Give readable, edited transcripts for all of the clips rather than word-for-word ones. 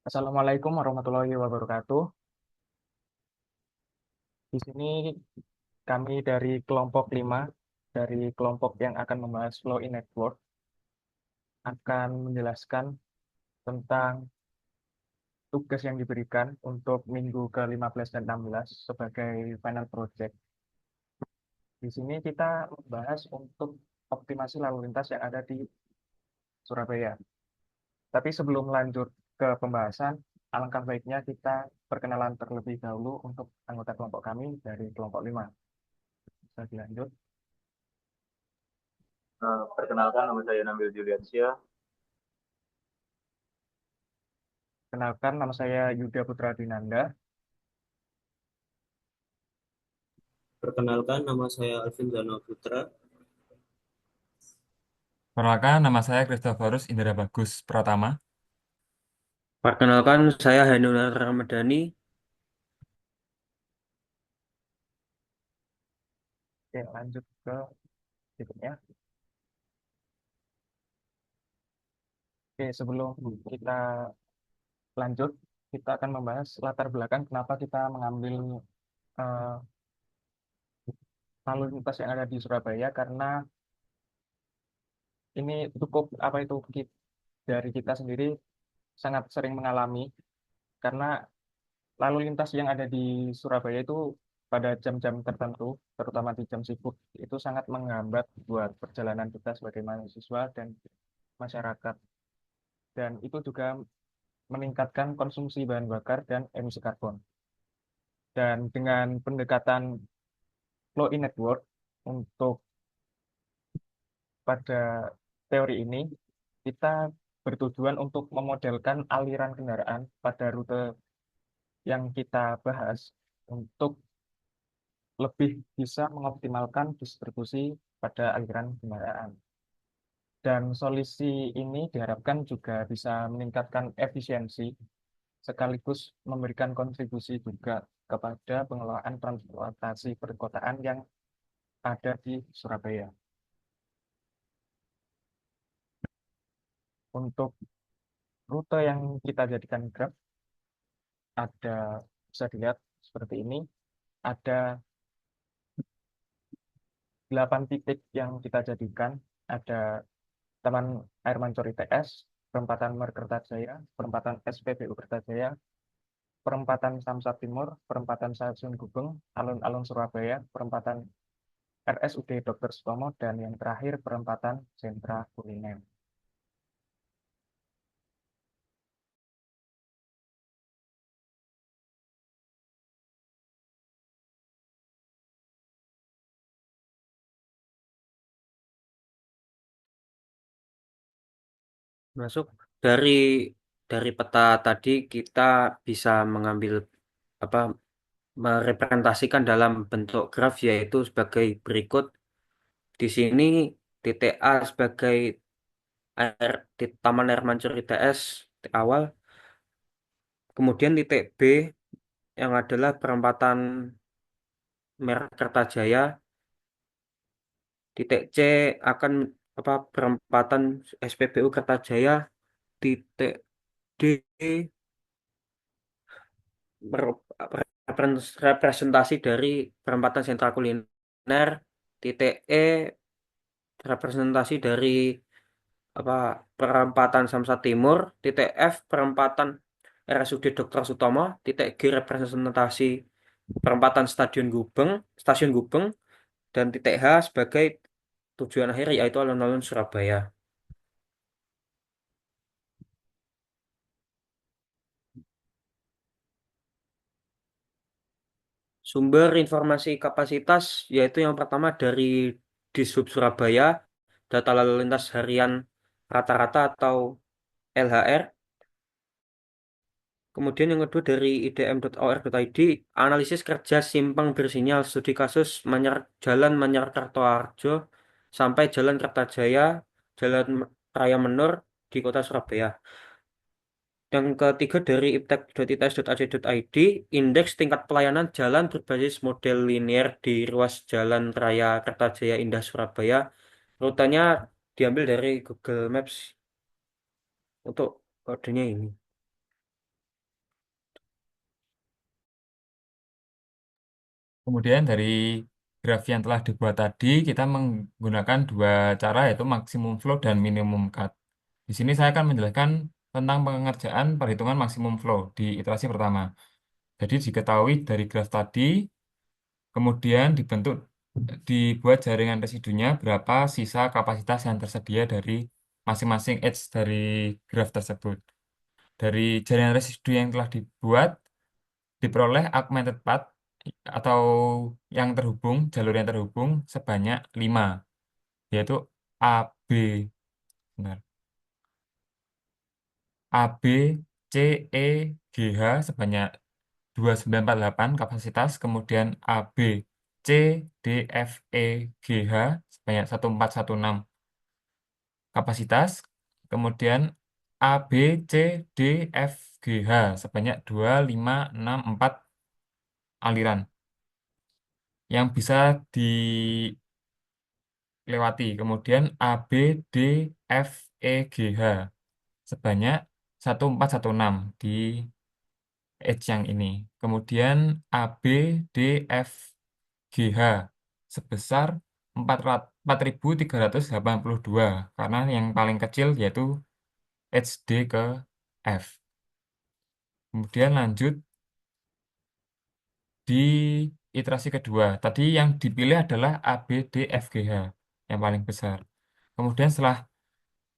Assalamualaikum warahmatullahi wabarakatuh. Di sini kami dari kelompok 5, dari kelompok yang akan membahas Flow in Network, akan menjelaskan tentang tugas yang diberikan untuk minggu ke-15 dan 16 sebagai final project. Di sini kita membahas untuk optimasi lalu lintas yang ada di Surabaya. Tapi sebelum lanjut ke pembahasan, alangkah baiknya kita perkenalan terlebih dahulu untuk anggota kelompok kami dari kelompok 5. Bisa dilanjut. Perkenalkan, nama saya Nabil Juliansyah. Kenalkan, nama saya Yuda Putra Dinanda. Perkenalkan, nama saya Alvin Zano Putra. Perkenalkan, nama saya Christophorus Indra Bagus Pratama. Perkenalkan, saya Hanuna Ramadhani. Oke, lanjut ke berikutnya. Oke, sebelum kita lanjut, kita akan membahas latar belakang kenapa kita mengambil eh, lalu lintas yang ada di Surabaya, karena ini cukup apa itu dari kita sendiri sangat sering mengalami, karena lalu lintas yang ada di Surabaya itu pada jam-jam tertentu, terutama di jam sibuk, itu sangat menghambat buat perjalanan kita sebagai mahasiswa dan masyarakat. Dan itu juga meningkatkan konsumsi bahan bakar dan emisi karbon. Dan dengan pendekatan flow in network untuk pada teori ini, kita bertujuan untuk memodelkan aliran kendaraan pada rute yang kita bahas untuk lebih bisa mengoptimalkan distribusi pada aliran kendaraan. Dan solusi ini diharapkan juga bisa meningkatkan efisiensi sekaligus memberikan kontribusi juga kepada pengelolaan transportasi perkotaan yang ada di Surabaya. Untuk rute yang kita jadikan Grab, ada bisa dilihat seperti ini, ada 8 titik yang kita jadikan, ada Taman Air Mancur ITS, Perempatan Merkertajaya, Perempatan SPBU Kertajaya, Perempatan Samsat Timur, Perempatan Stasiun Gubeng, Alun-Alun Surabaya, Perempatan RSUD Dr. Sutomo, dan yang terakhir Perempatan Sentra Kuliner. Masuk dari dari peta tadi kita bisa mengambil apa merepresentasikan dalam bentuk graf yaitu sebagai berikut. Di sini titik A sebagai di Taman Air Mancur ITS titik awal, kemudian titik B yang adalah perempatan Merah Kertajaya, titik C akan perempatan SPBU Kertajaya, titik D mer- representasi dari perempatan sentra kuliner, titik E representasi dari apa perempatan Samsat Timur, titik F perempatan RSUD Dr. Sutomo, titik G representasi perempatan Stasiun Gubeng, dan titik H sebagai tujuan akhir yaitu alun-alun Surabaya. Sumber informasi kapasitas yaitu yang pertama dari Dishub Surabaya, data lalu lintas harian rata-rata atau LHR. Kemudian yang kedua dari idm.or.id, analisis kerja simpang bersinyal studi kasus Jalan Manyar Kartoarjo sampai Jalan Kertajaya, Jalan Raya Menur di Kota Surabaya. Yang ketiga dari iptek.its.ac.id, indeks tingkat pelayanan jalan berbasis model linear di ruas Jalan Raya Kertajaya Indah Surabaya. Rutenya diambil dari Google Maps untuk kodenya ini. Kemudian dari graf yang telah dibuat tadi, kita menggunakan dua cara, yaitu maksimum flow dan minimum cut. Di sini saya akan menjelaskan tentang pengerjaan perhitungan maksimum flow di iterasi pertama. Jadi diketahui dari graf tadi, kemudian dibuat jaringan residunya berapa sisa kapasitas yang tersedia dari masing-masing edge dari graf tersebut. Dari jaringan residu yang telah dibuat, diperoleh augmented path atau jalur yang terhubung sebanyak 5, yaitu AB, benar, AB, CE, GH sebanyak 2948 kapasitas, kemudian AB, CDFE, GH sebanyak 1416 kapasitas, kemudian AB, CDF, GH sebanyak 2564 aliran yang bisa dilewati. Kemudian A, B, D, F, E, G, H sebanyak 1416 di edge yang ini. Kemudian A, B, D, F, G, H sebesar 4382 karena yang paling kecil yaitu edge D ke F. Kemudian lanjut di iterasi kedua. Tadi yang dipilih adalah A, B, D, F, G, H yang paling besar. Kemudian setelah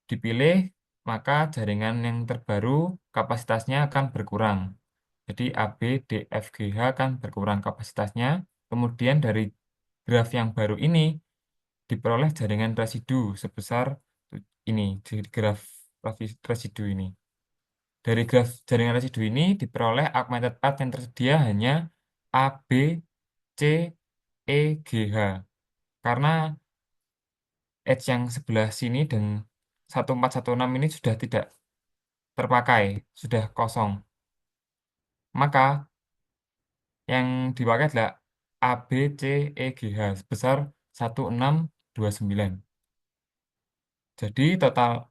dipilih, maka jaringan yang terbaru kapasitasnya akan berkurang. Jadi A, B, D, F, G, H akan berkurang kapasitasnya. Kemudian dari graf yang baru ini diperoleh jaringan residu sebesar ini, di graf residu ini. Dari graf jaringan residu ini diperoleh augmented path yang tersedia hanya A, B, C, E, G, H. Karena edge yang sebelah sini dan 1416 ini sudah tidak terpakai, sudah kosong. Maka yang dipakai adalah A, B, C, E, G, H sebesar 1629. Jadi total,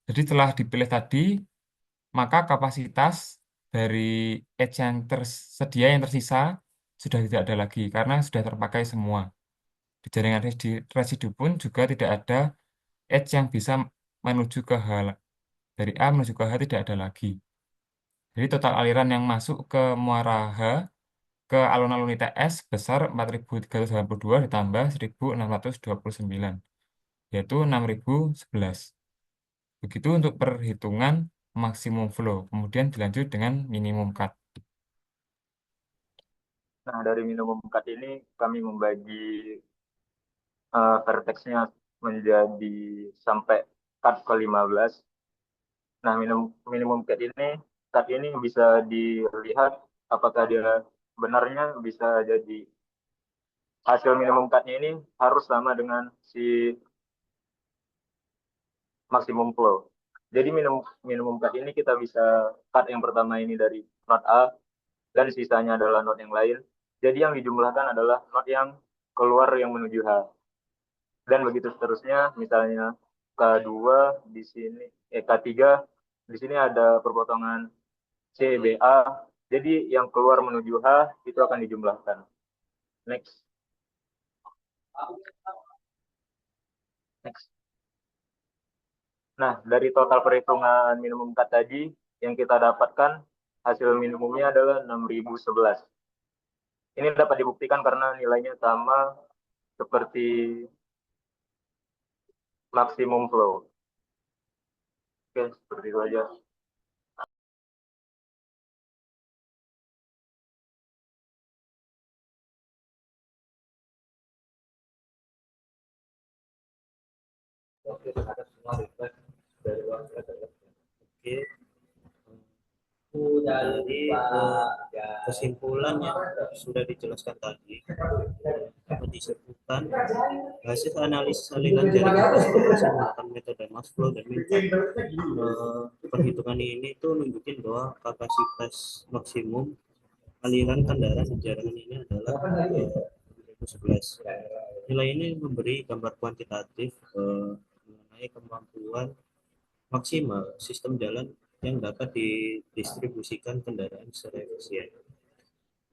jadi setelah dipilih tadi, maka kapasitas dari edge yang tersedia yang tersisa sudah tidak ada lagi karena sudah terpakai semua. Di jaringan residu pun juga tidak ada edge yang bisa menuju ke H. Dari A menuju ke H tidak ada lagi. Jadi total aliran yang masuk ke muara H ke alun-alun ITS besar 4382 ditambah 1629, yaitu 6011. Begitu untuk perhitungan maksimum flow. Kemudian dilanjut dengan minimum cut. Nah, dari minimum cut ini kami membagi vertexnya menjadi sampai cut ke 15. Nah, minimum cut ini bisa dilihat apakah dia benarnya bisa jadi hasil minimum cutnya ini harus sama dengan si maksimum flow. Jadi minimum cut ini kita bisa cut yang pertama ini dari node A dan sisanya adalah node yang lain. Jadi yang dijumlahkan adalah node yang keluar yang menuju H. Dan begitu seterusnya, misalnya K2 di sini, K3 di sini ada perpotongan CBA. Jadi yang keluar menuju H itu akan dijumlahkan. Next. Next. Nah, dari total perhitungan minimum cut tadi, yang kita dapatkan hasil minimumnya adalah 6011. Ini dapat dibuktikan karena nilainya sama seperti maksimum flow. Oke, seperti itu aja. Oke, jadi kesimpulan yang sudah dijelaskan tadi dapat disebutkan hasil analisis aliran jaringan resiprokasi menggunakan metode mass flow dan min cut. Perhitungan ini tuh nunjukin bahwa kapasitas maksimum aliran kendaraan di jaringan ini adalah 2011. Nilai ini memberi gambar kuantitatif mengenai kemampuan maksimal sistem jalan yang dapat didistribusikan kendaraan secara efisien.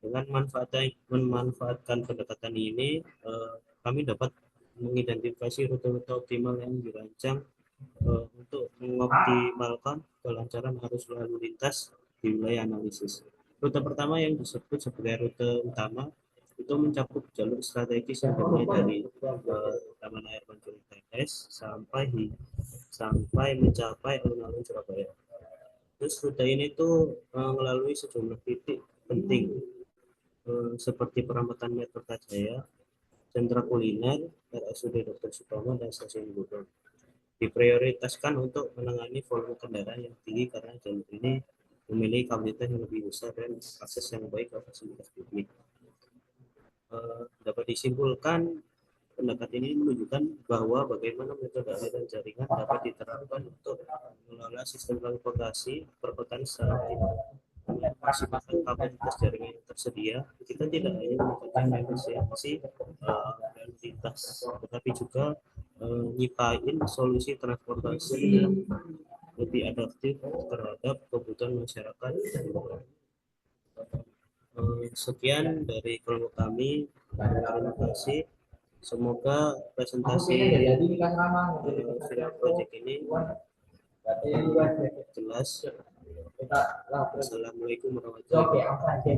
Dengan memanfaatkan pendekatan ini, kami dapat mengidentifikasi rute-rute optimal yang dirancang untuk mengoptimalkan kelancaran arus lalu lintas di wilayah analisis. Rute pertama yang disebut sebagai rute utama itu mencakup jalur strategis yang dimulai dari Taman Air Mancur TS sampai mencapai alun-alun Surabaya. Terus rute ini tuh melalui sejumlah titik penting seperti Peramatan Metro sentra kuliner, RSUD Dr. Sutomo, dan stasiun Gubeng. Diprioritaskan untuk menangani volume kendaraan yang tinggi karena jalur ini memiliki kapasitas yang lebih besar dan akses yang baik ke fasilitas publik. Dapat disimpulkan, pendekatan ini menunjukkan bahwa bagaimana metode aliran jaringan dapat diterapkan untuk mengelola sistem transportasi perkotaan secara optimal. Memaksimalkan kapasitas jaringan yang tersedia, kita tidak hanya meningkatkan efisiensi lalu lintas, tetapi juga nyiptain solusi transportasi yang lebih adaptif terhadap kebutuhan masyarakat. Sekian dari kelompok kami. Terima kasih. Semoga presentasi film project ini jelas. Assalamualaikum warahmatullahi wabarakatuh.